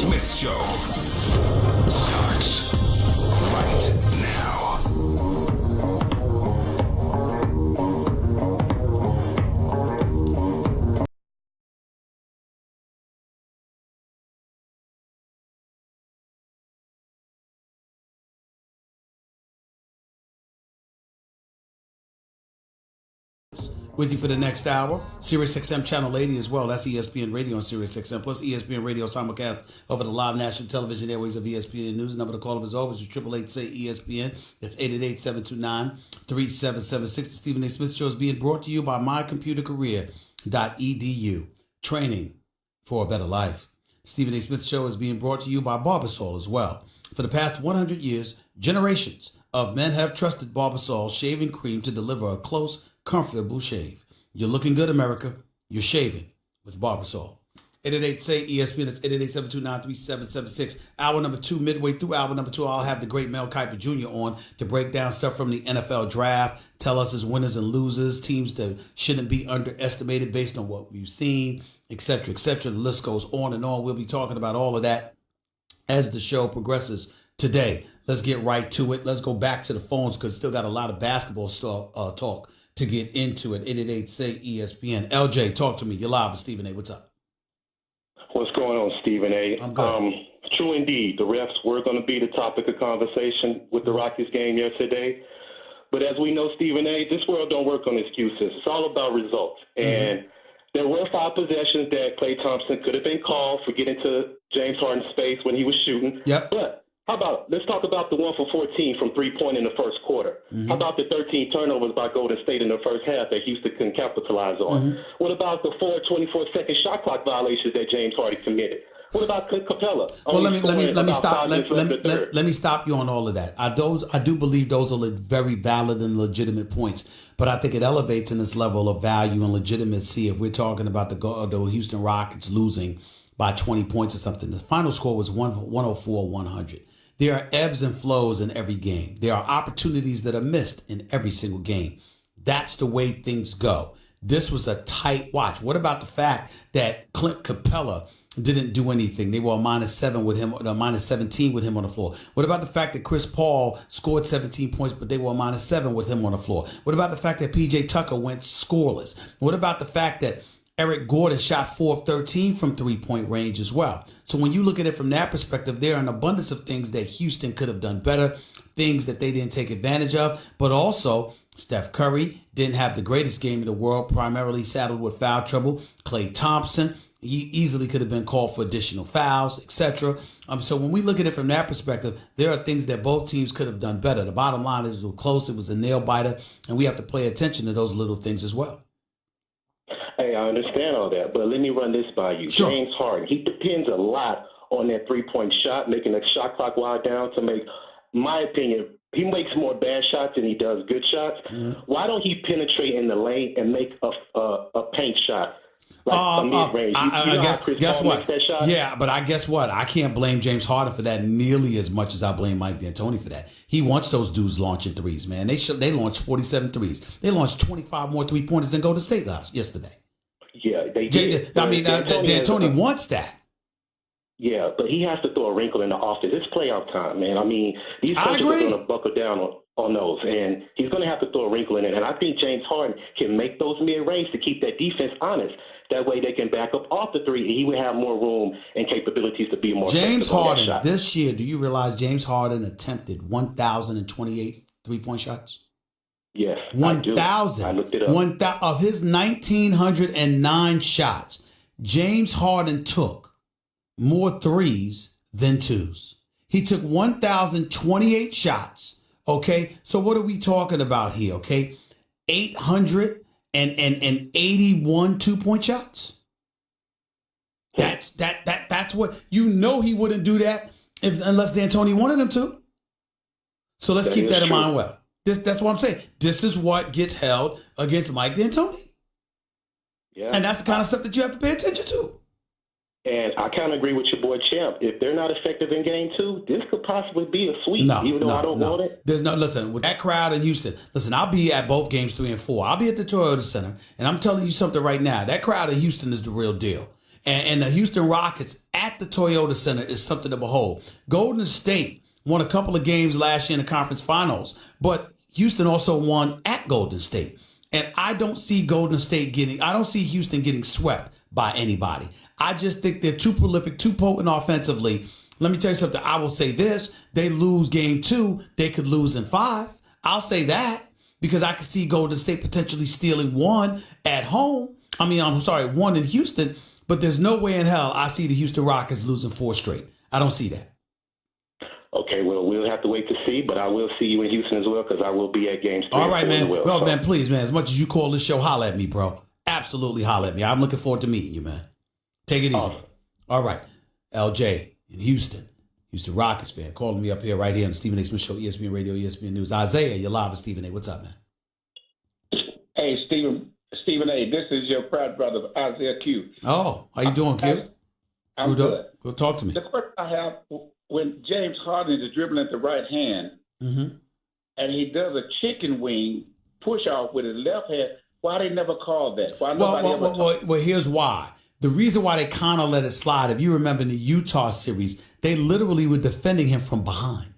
Smith Show starts right now. With you for the next hour, SiriusXM Channel 80 as well. That's ESPN Radio on SiriusXM, plus ESPN Radio simulcast over the live national television airways of ESPN News. Number to call up as always is 888-SAY-ESPN. That's 888-729-3776. The Stephen A. Smith Show is being brought to you by mycomputercareer.edu. Training for a better life. Stephen A. Smith Show is being brought to you by Barbasol as well. For the past 100 years, generations of men have trusted Barbasol shaving cream to deliver a close, comfortable shave. You're looking good, America. You're shaving with Barbasol. 888-SAY-ESPN. That's 888-729-3776. Hour number 2, midway through hour number 2, I'll have the great Mel Kiper Jr. on to break down stuff from the NFL draft, tell us his winners and losers, teams that shouldn't be underestimated based on what we've seen, etc., etc. The list goes on and on. We'll be talking about all of that as the show progresses today. Let's get right to it. Let's go back to the phones because still got a lot of basketball stuff talk to get into it. 888-SAY-ESPN. LJ, talk to me. You're live with Stephen A. What's up? What's going on, Stephen A? I'm good. True indeed. The refs were going to be the topic of conversation with the Rockies game yesterday. But as we know, Stephen A., this world don't work on excuses. It's all about results. And there were 5 possessions that Klay Thompson could have been called for getting to James Harden's space when he was shooting. Yep. But how about, let's talk about the 1 for 14 from three-point in the first quarter. How about the 13 turnovers by Golden State in the first half that Houston couldn't capitalize on? What about the 4 24-second shot clock violations that James Harden committed? What about Capella? Well, let me stop you on all of that. I do believe those are very valid and legitimate points, but I think it elevates in this level of value and legitimacy if we're talking about the Houston Rockets losing by 20 points or something. The final score was 104-100. There are ebbs and flows in every game. There are opportunities that are missed in every single game. That's the way things go. This was a tight watch. What about the fact that Clint Capella didn't do anything? They were a -7 with him, or -17 with him on the floor. What about the fact that Chris Paul scored 17 points, but they were a -7 with him on the floor? What about the fact that PJ Tucker went scoreless? What about the fact that Eric Gordon shot 4 of 13 from three-point range as well? So when you look at it from that perspective, there are an abundance of things that Houston could have done better, things that they didn't take advantage of, but also Steph Curry didn't have the greatest game in the world, primarily saddled with foul trouble. Klay Thompson, he easily could have been called for additional fouls, etc. So when we look at it from that perspective, there are things that both teams could have done better. The bottom line is it was close, it was a nail biter, and we have to pay attention to those little things as well. Hey, I understand all that, but let me run this by you. Sure. James Harden, he depends a lot on that three-point shot, making the shot clock wind down to make, my opinion, he makes more bad shots than he does good shots. Why don't he penetrate in the lane and make a paint shot? Like a mid-range. Guess what? Yeah, but guess what? I can't blame James Harden for that nearly as much as I blame Mike D'Antoni for that. He wants those dudes launching threes, man. They launched 47 threes. They launched 25 more three-pointers than Golden State yesterday. Yeah, they did. D'Antoni wants that. Yeah, but he has to throw a wrinkle in the offense. It's playoff time, man. I mean, these coaches are going to buckle down on those, and he's going to have to throw a wrinkle in it. And I think James Harden can make those mid-range to keep that defense honest. That way they can back up off the three, and he would have more room and capabilities to be more James Harden, this year, do you realize James Harden attempted 1,028 three-point shots? Yes, 1,000. I looked it up. Of his 1,909 shots, James Harden took more threes than twos. He took 1,028 shots. Okay, so what are we talking about here? Okay, 881 2-point shots. That's what he wouldn't do that unless D'Antoni wanted him to. So let's keep that in mind well. That's what I'm saying. This is what gets held against Mike D'Antoni. Yeah. And that's the kind of stuff that you have to pay attention to. And I kind of agree with your boy Champ. If they're not effective in game 2, this could possibly be a sweep, even though I don't want it. Listen, with that crowd in Houston, I'll be at both games 3 and 4. I'll be at the Toyota Center, and I'm telling you something right now. That crowd in Houston is the real deal. And the Houston Rockets at the Toyota Center is something to behold. Golden State won a couple of games last year in the conference finals, but Houston also won at Golden State. And I don't see Houston getting swept by anybody. I just think they're too prolific, too potent offensively. Let me tell you something. I will say this. They lose game 2. They could lose in 5. I'll say that because I could see Golden State potentially stealing 1 at home. I'm sorry, 1 in Houston. But there's no way in hell I see the Houston Rockets losing 4 straight. I don't see that. Okay, well, we'll have to wait to see, but I will see you in Houston as well because I will be at games 3 All right, man. Well, man, please, man, as much as you call this show, holla at me, bro. Absolutely holla at me. I'm looking forward to meeting you, man. Take it easy. Awesome. All right. LJ in Houston Rockets fan, calling me up here right here on the Stephen A. Smith Show, ESPN Radio, ESPN News. Isaiah, you're live with Stephen A. What's up, man? Hey, Stephen A., this is your proud brother, Isaiah Q. Oh, how you doing, Q? I'm good. Go talk to me. The question I have, when James Harden is dribbling at the right hand, and he does a chicken wing push-off with his left hand, why they never called that? Why nobody ever well, here's why. The reason why they kind of let it slide, if you remember in the Utah series, they literally were defending him from behind.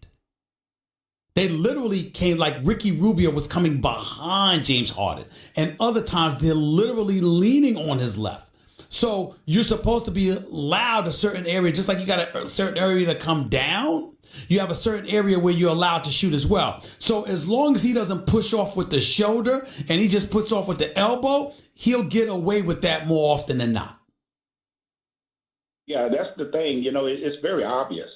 They literally came like Ricky Rubio was coming behind James Harden. And other times they're literally leaning on his left. So you're supposed to be allowed a certain area, just like you got a certain area to come down. You have a certain area where you're allowed to shoot as well. So as long as he doesn't push off with the shoulder and he just puts off with the elbow, he'll get away with that more often than not. Yeah, that's the thing. It's very obvious.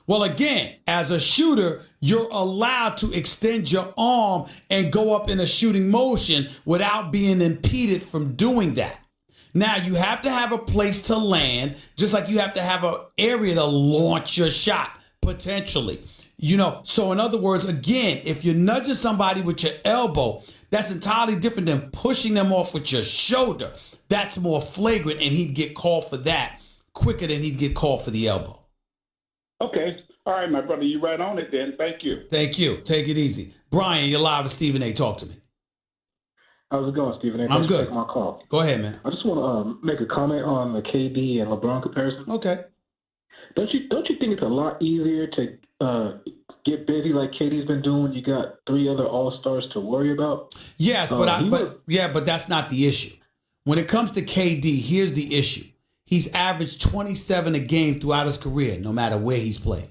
Well, again, as a shooter, you're allowed to extend your arm and go up in a shooting motion without being impeded from doing that. Now, you have to have a place to land, just like you have to have an area to launch your shot, potentially. So in other words, again, if you're nudging somebody with your elbow, that's entirely different than pushing them off with your shoulder. That's more flagrant, and he'd get called for that quicker than he'd get called for the elbow. Okay. All right, my brother, you right on it then. Thank you. Thank you. Take it easy. Brian, you're live with Stephen A. Talk to me. How's it going, Stephen A? I'm Thanks for good. taking my call. Go ahead, man. I just want to make a comment on the KD and LeBron comparison. Okay. Don't you think it's a lot easier to get busy like KD's been doing? You got 3 other All-Stars to worry about. Yes, but that's not the issue. When it comes to KD, here's the issue. He's averaged 27 a game throughout his career, no matter where he's played.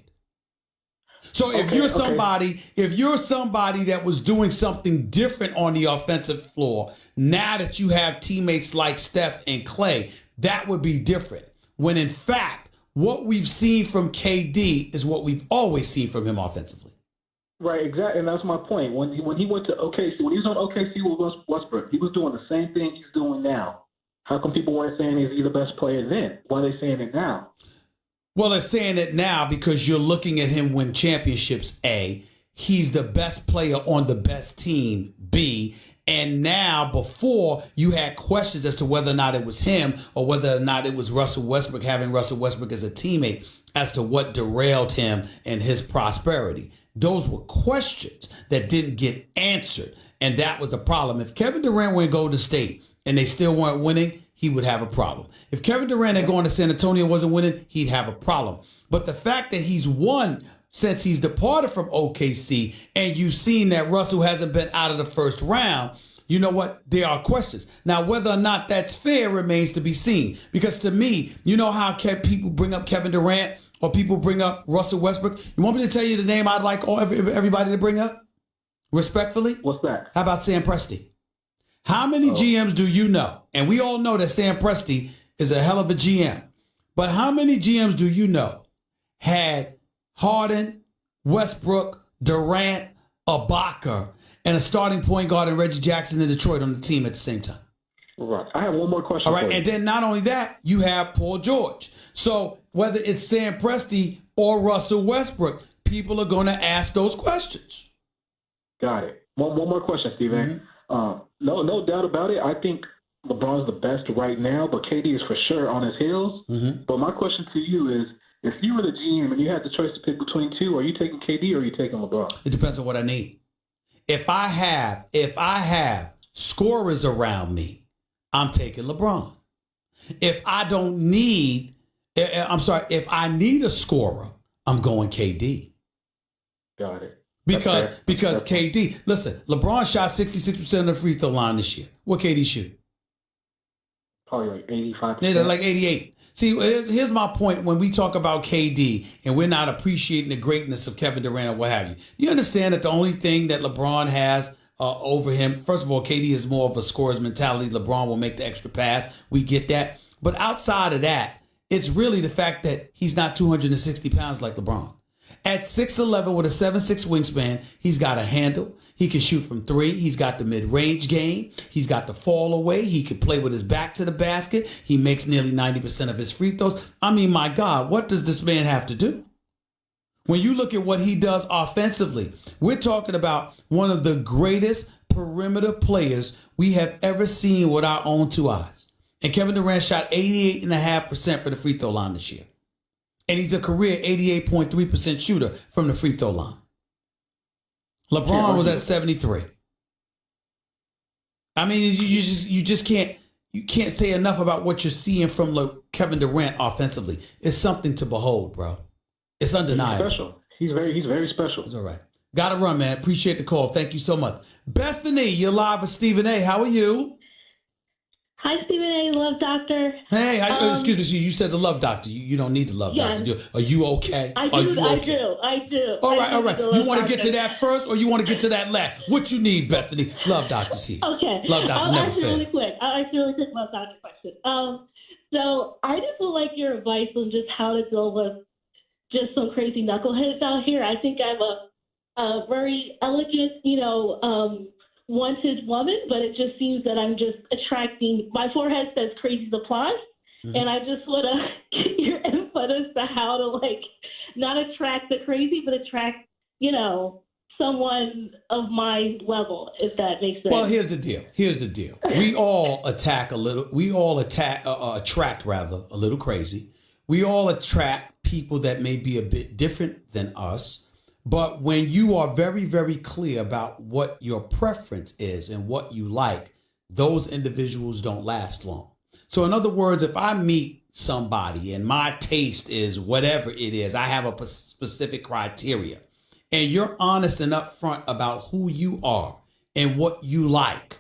So if you're somebody that was doing something different on the offensive floor, now that you have teammates like Steph and Clay, that would be different. When in fact, what we've seen from KD is what we've always seen from him offensively. Right, exactly, and that's my point. When he went to OKC, when he was on OKC with Westbrook, he was doing the same thing he's doing now. How come people weren't saying he's the best player then? Why are they saying it now? Well, they're saying it now because you're looking at him win championships, A. He's the best player on the best team, B. And now, before, you had questions as to whether or not it was him or whether or not it was Russell Westbrook, having Russell Westbrook as a teammate, as to what derailed him and his prosperity. Those were questions that didn't get answered. And that was the problem. If Kevin Durant went Golden State and they still weren't winning, he would have a problem. If Kevin Durant had gone to San Antonio and wasn't winning, he'd have a problem. But the fact that he's won since he's departed from OKC and you've seen that Russell hasn't been out of the first round, you know what? There are questions. Now, whether or not that's fair remains to be seen. Because to me, you know how people bring up Kevin Durant or people bring up Russell Westbrook? You want me to tell you the name I'd like everybody to bring up? Respectfully? What's that? How about Sam Presti? How many GMs do you know? And we all know that Sam Presti is a hell of a GM. But how many GMs do you know had Harden, Westbrook, Durant, Ibaka, and a starting point guard in Reggie Jackson in Detroit on the team at the same time? Right. I have one more question. All right. for you. And then not only that, you have Paul George. So whether it's Sam Presti or Russell Westbrook, people are going to ask those questions. Got it. One more question, Stephen. No doubt about it. I think LeBron's the best right now, but KD is for sure on his heels. But my question to you is, if you were the GM and you had the choice to pick between two, are you taking KD or are you taking LeBron? It depends on what I need. If I have scorers around me, I'm taking LeBron. If I don't need, if I need a scorer, I'm going KD. Got it. Because KD, listen, LeBron shot 66% of the free throw line this year. What KD shoot? Probably like 85%. Yeah, like 88. See, here's my point when we talk about KD and we're not appreciating the greatness of Kevin Durant or what have you. You understand that the only thing that LeBron has over him, first of all, KD is more of a scorer's mentality. LeBron will make the extra pass. We get that. But outside of that, it's really the fact that he's not 260 pounds like LeBron. At 6'11" with a 7'6" wingspan, he's got a handle. He can shoot from three. He's got the mid-range game. He's got the fall away. He can play with his back to the basket. He makes nearly 90% of his free throws. I mean, my God, what does this man have to do? When you look at what he does offensively, we're talking about one of the greatest perimeter players we have ever seen with our own two eyes. And Kevin Durant shot 88.5% for the free throw line this year. And he's a career 88.3% shooter from the free throw line. LeBron was at 73. I mean, you just can't say enough about what you're seeing from Kevin Durant offensively. It's something to behold, bro. It's undeniable. He's special. He's very special. It's all right. Got to run, man. Appreciate the call. Thank you so much. Bethany, you're live with Stephen A. How are you? Hi, Stephen A. Love Doctor. Hey, excuse me. So you said the Love Doctor. You don't need the Love Doctor. Are you okay? I do. I do. All right. You want to get to that first, or you want to get to that last? What you need, Bethany? Love Doctor's here. Okay. Love Doctor never fails. Really quick. I'll ask you a really quick Love Doctor question. So I just would like your advice on just how to deal with just some crazy knuckleheads out here. I think I'm a very elegant, wanted woman, but it just seems that I'm just attracting. My forehead says crazy applause, and I just want to get your input as to how to not attract the crazy, but attract someone of my level, if that makes sense. Well, here's the deal. We all attract a little crazy. We all attract people that may be a bit different than us. But when you are very, very clear about what your preference is and what you like, those individuals don't last long. So in other words, if I meet somebody and my taste is whatever it is, I have a specific criteria, and you're honest and upfront about who you are and what you like,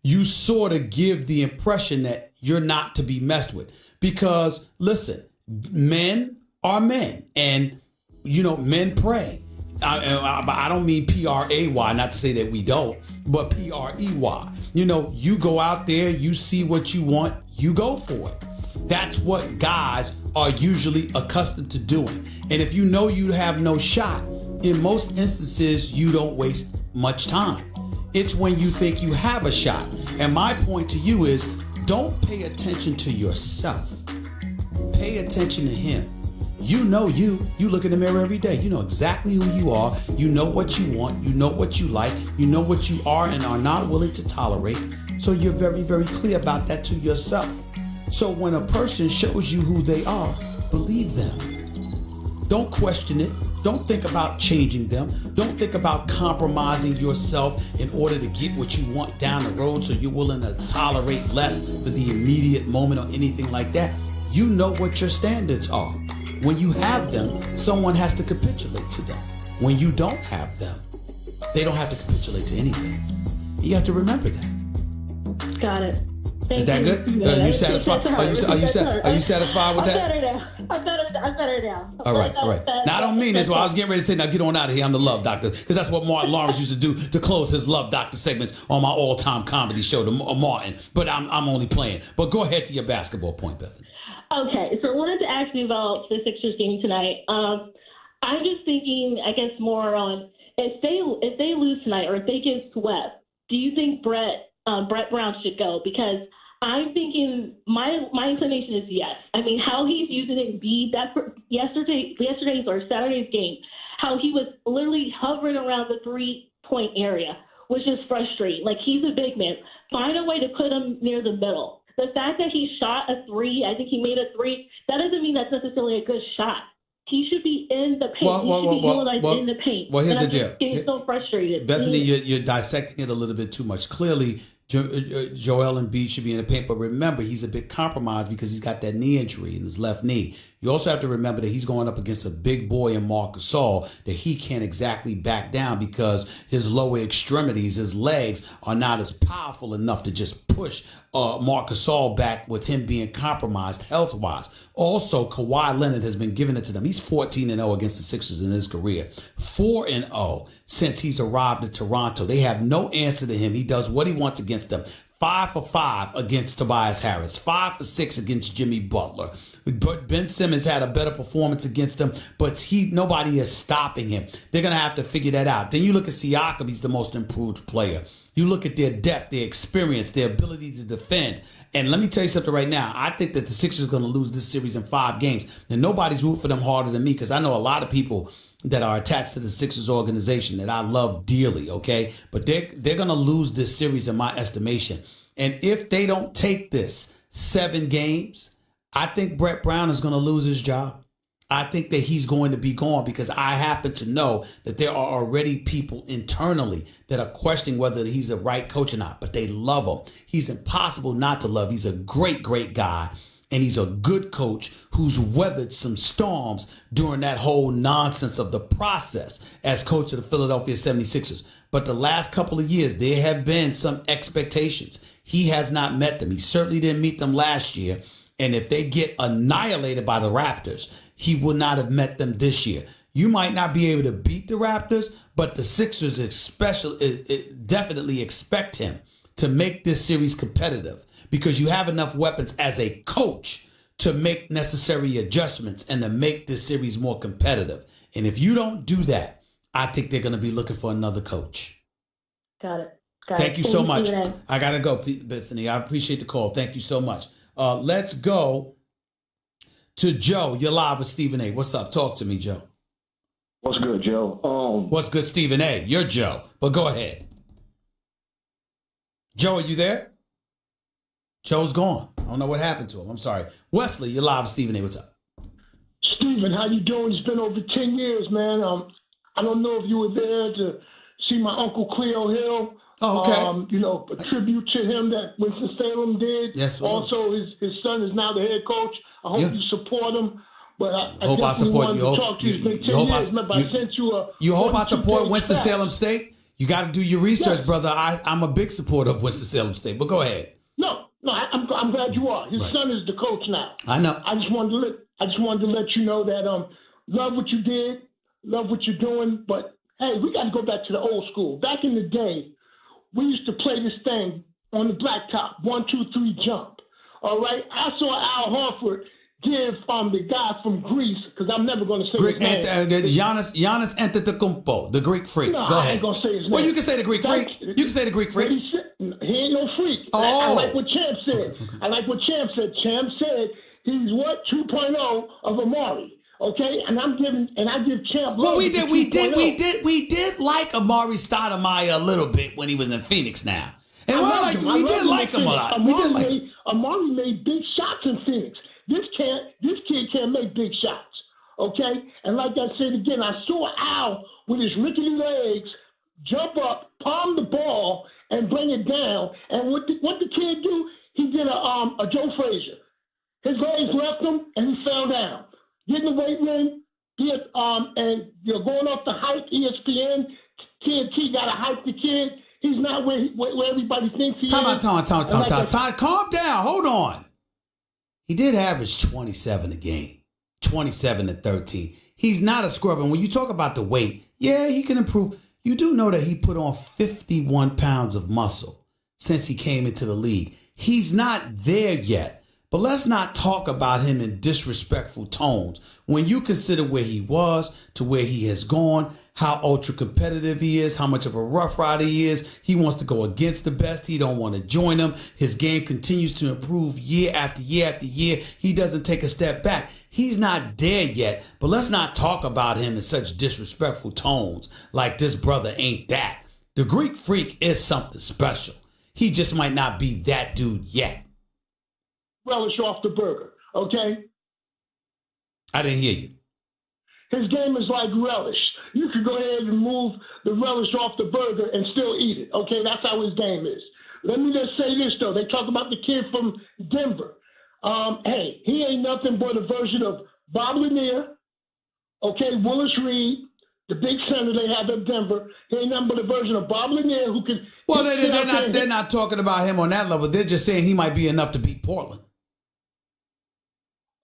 you sort of give the impression that you're not to be messed with. Because listen, men are men, and men pray. I don't mean P-R-A-Y, not to say that we don't, but P-R-E-Y. You go out there, you see what you want, you go for it. That's what guys are usually accustomed to doing. And if you know you have no shot, in most instances, you don't waste much time. It's when you think you have a shot. And my point to you is, don't pay attention to yourself. Pay attention to him. You look in the mirror every day. You know exactly who you are. You know what you want. You know what you like. You know what you are and are not willing to tolerate. So you're very, very clear about that to yourself. So when a person shows you who they are, believe them. Don't question it. Don't think about changing them. Don't think about compromising yourself in order to get what you want down the road so you're willing to tolerate less for the immediate moment or anything like that. You know what your standards are. When you have them, someone has to capitulate to them. When you don't have them, they don't have to capitulate to anything. You have to remember that. Got it. Is that good? Are you satisfied? Are you satisfied with that? I'm better now. All right. Now I don't mean this. Well, I was getting ready to say, now get on out of here. I'm the Love Doctor, because that's what Martin Lawrence used to do to close his Love Doctor segments on my all-time comedy show, Martin. But I'm only playing. But go ahead to your basketball point, Bethany. Okay, so I wanted to ask you about the Sixers game tonight. I'm just thinking, I guess, more on if they lose tonight or if they get swept, do you think Brett Brown should go? Because I'm thinking my inclination is yes. I mean, how he's using it, yesterday's or Saturday's game, how he was literally hovering around the 3-point area, which is frustrating. Like, he's a big man. Find a way to put him near the middle. The fact that he shot a 3, I think he made a 3, that doesn't mean that's necessarily a good shot. He should be in the paint. He should be utilized in the paint. Well, here's the deal. Getting so frustrated. Bethany, you're dissecting it a little bit too much. Clearly, Joel Embiid should be in the paint. But remember, he's a bit compromised because he's got that knee injury in his left knee. You also have to remember that he's going up against a big boy in Marc Gasol that he can't exactly back down because his lower extremities, his legs, are not as powerful enough to just push Marc Gasol back with him being compromised health-wise. Also, Kawhi Leonard has been giving it to them. He's 14-0 against the Sixers in his career. 4-0 since he's arrived in Toronto. They have no answer to him. He does what he wants against them. 5 for 5 against Tobias Harris. 5 for 6 against Jimmy Butler. But Ben Simmons had a better performance against them, but nobody is stopping him. They're going to have to figure that out. Then you look at Siakam, he's the most improved player. You look at their depth, their experience, their ability to defend. And let me tell you something right now. I think that the Sixers are going to lose this series in 5 games. And nobody's rooting for them harder than me because I know a lot of people that are attached to the Sixers organization that I love dearly, okay? But they're going to lose this series in my estimation. And if they don't take this 7 games, I think Brett Brown is going to lose his job. I think that he's going to be gone because I happen to know that there are already people internally that are questioning whether he's the right coach or not, but they love him. He's impossible not to love. He's a great, great guy. And he's a good coach who's weathered some storms during that whole nonsense of the process as coach of the Philadelphia 76ers. But the last couple of years, there have been some expectations. He has not met them. He certainly didn't meet them last year. And if they get annihilated by the Raptors, he will not have met them this year. You might not be able to beat the Raptors, but the Sixers definitely expect him to make this series competitive because you have enough weapons as a coach to make necessary adjustments and to make this series more competitive. And if you don't do that, I think they're going to be looking for another coach. Got it. Thank you so much. I got to go, Bethany. I appreciate the call. Thank you so much. Let's go to Joe. You're live with Stephen A. What's up? Talk to me, Joe. What's good, Joe? What's good, Stephen A? You're Joe, but go ahead. Joe, are you there? Joe's gone. I don't know what happened to him. I'm sorry. Wesley, you're live with Stephen A. What's up? Stephen, how you doing? It's been over 10 years, man. I don't know if you were there to see my Uncle Cleo Hill. Oh, okay. A tribute to him that Winston-Salem did. Yes, sir. Also, his son is now the head coach. I hope you support him. But I hope I support you. I hope I support Winston-Salem State? You got to do your research, brother. I'm a big supporter of Winston-Salem State, but go ahead. No, I'm glad you are. His son is the coach now. I know. I just wanted to let you know that love what you did, love what you're doing, but hey, we got to go back to the old school. Back in the day, we used to play this thing on the blacktop, 1, 2, 3, jump. All right, I saw Al Horford give the guy from Greece, because I'm never going to say his name. Giannis Antetokounmpo, the Greek freak. No, go I ahead. ain't going to say his name. Well, you can say the Greek freak. You can say the Greek freak. He ain't no freak. Oh. I like what Champ said. Champ said he's what 2.0 of Amari. Okay, and I give Champ. Well, we did like Amari Stoudemire a little bit when he was in Phoenix now. And we did like him a lot. Amari made big shots in Phoenix. This kid can't make big shots. Okay? And like I said again, I saw Al with his rickety legs jump up, palm the ball, and bring it down. And what the kid do? He did a Joe Frazier. His legs left him, and he fell down. Get in the weight room, and you're going off the hype. ESPN, TNT got to hype the kid. He's not where everybody thinks he is. Time. Calm down. Hold on. He did average 27 a game, 27 to 13. He's not a scrub. And when you talk about the weight, yeah, he can improve. You do know that he put on 51 pounds of muscle since he came into the league. He's not there yet. But let's not talk about him in disrespectful tones. When you consider where he was to where he has gone, how ultra competitive he is, how much of a rough rider he is, he wants to go against the best. He don't want to join them. His game continues to improve year after year after year. He doesn't take a step back. He's not there yet, but let's not talk about him in such disrespectful tones like this brother ain't that. The Greek freak is something special. He just might not be that dude yet. Relish off the burger, okay? I didn't hear you. His game is like relish. You could go ahead and move the relish off the burger and still eat it, okay? That's how his game is. let me just say this, though. They talk about the kid from Denver. Hey, he ain't nothing but a version of Bob Lanier, okay, Willis Reed, the big center they have in Denver. He ain't nothing but a version of Bob Lanier who can... Well, they're not talking about him on that level. They're just saying he might be enough to beat Portland.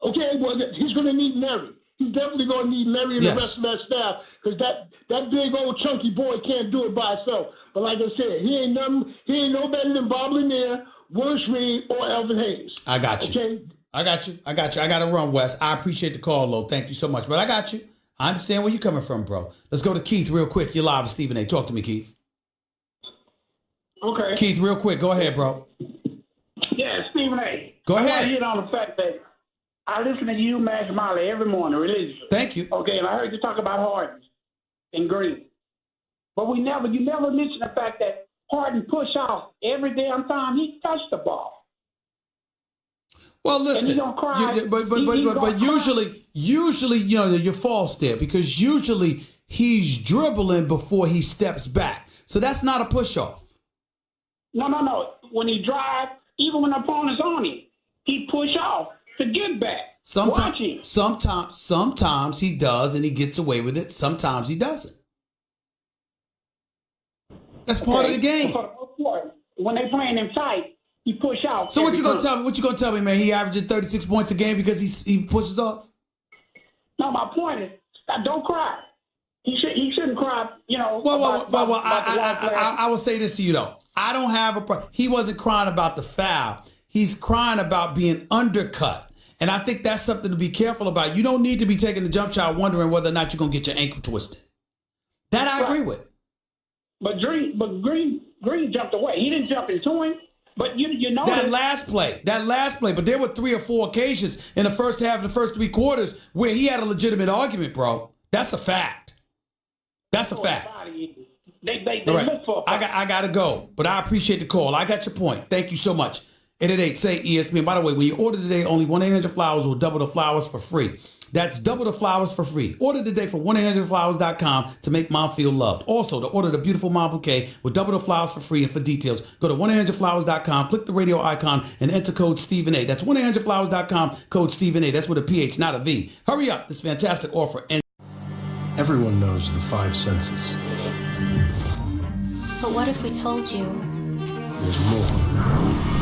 Okay, well, he's going to need Mary. He's definitely going to need Mary and the rest of that staff because that big old chunky boy can't do it by himself. But like I said, he ain't no better than Bob Lanier, Willis Reed, or Elvin Hayes. I got you. Okay? I got you. I got to run, Wes. I appreciate the call, Lo. Thank you so much. But I got you. I understand where you're coming from, bro. Let's go to Keith real quick. You're live with Stephen A. Talk to me, Keith. Okay. Keith, real quick. Go ahead, bro. Yeah, Stephen A. Go ahead. I want to hit on the fact that I listen to you, Max Molly, every morning religiously. Thank you. Okay, and I heard you talk about Harden and Green. But you never mentioned the fact that Harden pushed off every damn time he touched the ball. Well, listen, but usually, you know, you're false there because usually he's dribbling before he steps back. So that's not a push off. No. When he drives, even when the opponent's on him, he push off to get back. Sometimes he does and he gets away with it. Sometimes he doesn't. That's part of the game. When they playing him tight, he push out. So what you gonna tell me? What you gonna tell me, man? He averages 36 points a game because he pushes off. No, my point is, don't cry. He shouldn't cry. You know. I will say this to you though. I don't have a problem. He wasn't crying about the foul. He's crying about being undercut, and I think that's something to be careful about. You don't need to be taking the jump shot wondering whether or not you're gonna get your ankle twisted. That I agree with. But Green jumped away. He didn't jump into him. But you know that last play. But there were 3 or 4 occasions in the first half of the first 3 quarters where he had a legitimate argument, bro. That's a fact. That's a fact. They right. look for. I gotta go, but I appreciate the call. I got your point. Thank you so much. 888 say ESPN. By the way, when you order today, only 1-800-Flowers will double the flowers for free. That's double the flowers for free. Order today from 1-800-Flowers.com to make mom feel loved. Also, to order the beautiful mom bouquet with double the flowers for free. And for details, go to 1-800-Flowers.com, click the radio icon, and enter code Stephen A. That's 1-800-Flowers.com, code Stephen A. That's with a PH, not a V. Hurry up. This fantastic offer. Everyone knows the 5 senses. But what if we told you? There's more.